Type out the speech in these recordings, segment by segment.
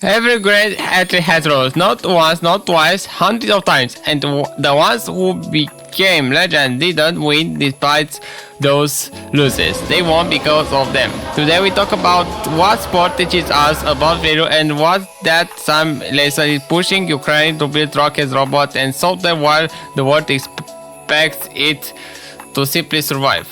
Every great athlete has lost, not once, not twice, hundreds of times, and the ones who became legends didn't win despite those losses. They won because of them. Today we talk about what sport teaches us about failure and what that some lesson is pushing Ukraine to build rockets, robots, and solve them while the world expects it to simply survive.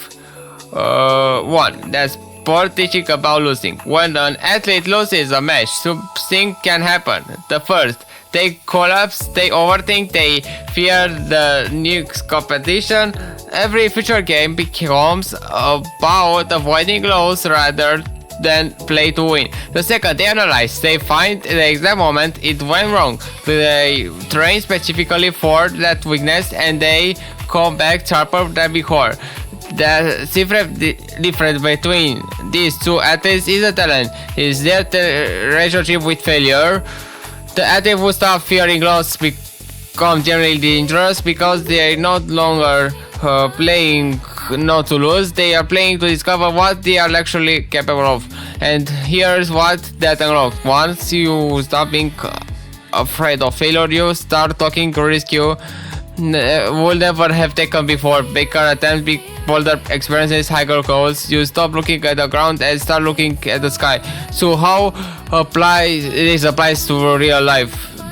1. That's sport teaching about losing. When an athlete loses a match, something can happen. The first, they collapse, they overthink, they fear the next competition. Every future game becomes about avoiding loss rather than play to win. The second, they analyze, they find the exact moment it went wrong. They train specifically for that weakness and they come back sharper than before. The difference between these two athletes is a talent, is their relationship with failure. The athlete who stop fearing loss become generally dangerous because they are no longer playing not to lose, they are playing to discover what they are actually capable of. And here's what that unlocks. Once you stop being afraid of failure, you start taking risks you would never have taken before. Bigger attempts, bolder experiences, higher goals. You stop looking at the ground and start looking at the sky. So how this applies to real life?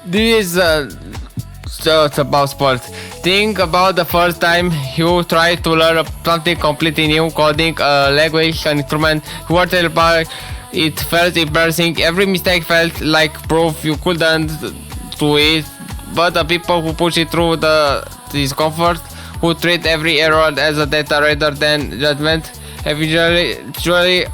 This is just about sport. Think about the first time you tried to learn something completely new, coding, a language, an instrument. You were terrified. It felt embarrassing. Every mistake felt like proof you couldn't do it. But the people who push it through the discomfort, who treat every error as a data rather than judgment, eventually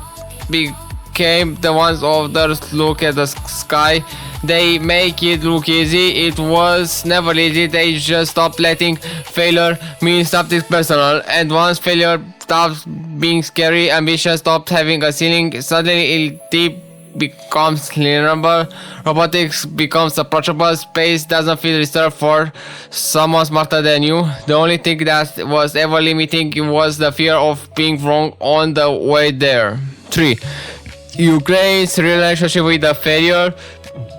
became the ones others look at the sky. They make it look easy. It was never easy. They just stopped letting failure mean something personal. And once failure stops being scary, ambition stops having a ceiling, suddenly it becomes learnable. Robotics becomes approachable. Space doesn't feel reserved for someone smarter than you. The only thing that was ever limiting was the fear of being wrong on the way there. 3. Ukraine's relationship with the failure.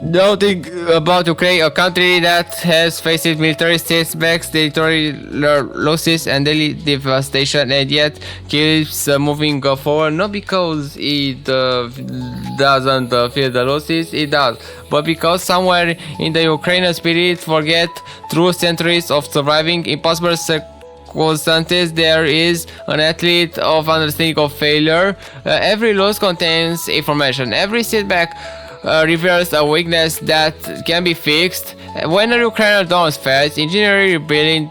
Nothing about Ukraine, a country that has faced military setbacks, territorial losses, and daily devastation, and yet keeps moving forward. Not because it doesn't feel the losses, it does, but because somewhere in the Ukrainian spirit forget through centuries of surviving impossible circumstances, there is an athlete of understanding of failure. Every loss contains information. Every setback reveals a weakness that can be fixed. When a Ukrainian does fast, engineering rebuilding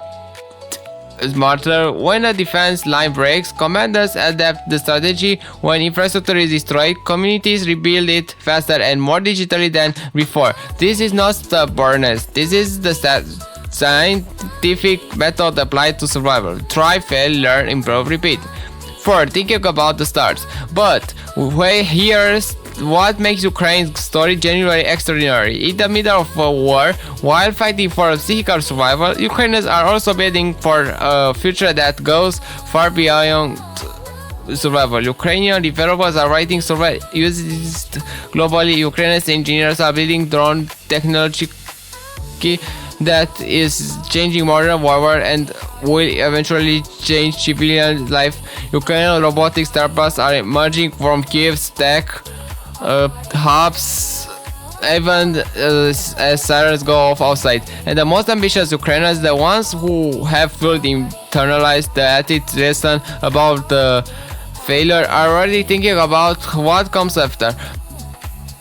smarter. When a defense line breaks, commanders adapt the strategy. When infrastructure is destroyed, communities rebuild it faster and more digitally than before. This is not stubbornness. This is the scientific method applied to survival. Try, fail, learn, improve, repeat. 4. Thinking about the stars. But here's what makes Ukraine's story genuinely extraordinary. In the middle of a war, while fighting for physical survival, Ukrainians are also building for a future that goes far beyond survival. Ukrainian developers are writing survival used globally. Ukrainian engineers are building drone technology that is changing modern warfare and will eventually change civilian life. Ukrainian robotics startups are emerging from Kiev's tech hubs, even as sirens go off outside. And the most ambitious Ukrainians, the ones who have fully internalized the attitude lesson about the failure, are already thinking about what comes after.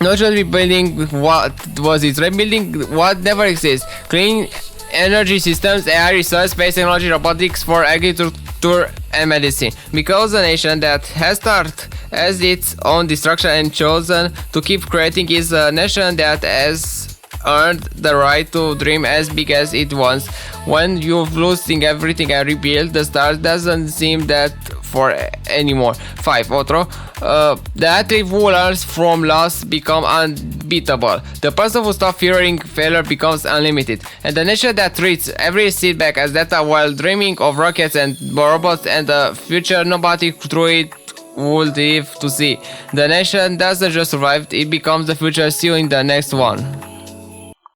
Not just rebuilding what was it, rebuilding what never exists. Clean energy systems, AI research, space technology, robotics for agriculture and medicine. Because a nation that has started as its own destruction and chosen to keep creating is a nation that has earned the right to dream as big as it wants. When you've losing everything and rebuild, the stars doesn't seem that for anymore. 5. Otro. The athlete who learns from loss become unbeatable. The person who stops fearing failure becomes unlimited. And the nation that treats every setback as data while dreaming of rockets and robots and the future nobody through it would live to see. The nation doesn't just survive, it becomes the future. See you in the next one.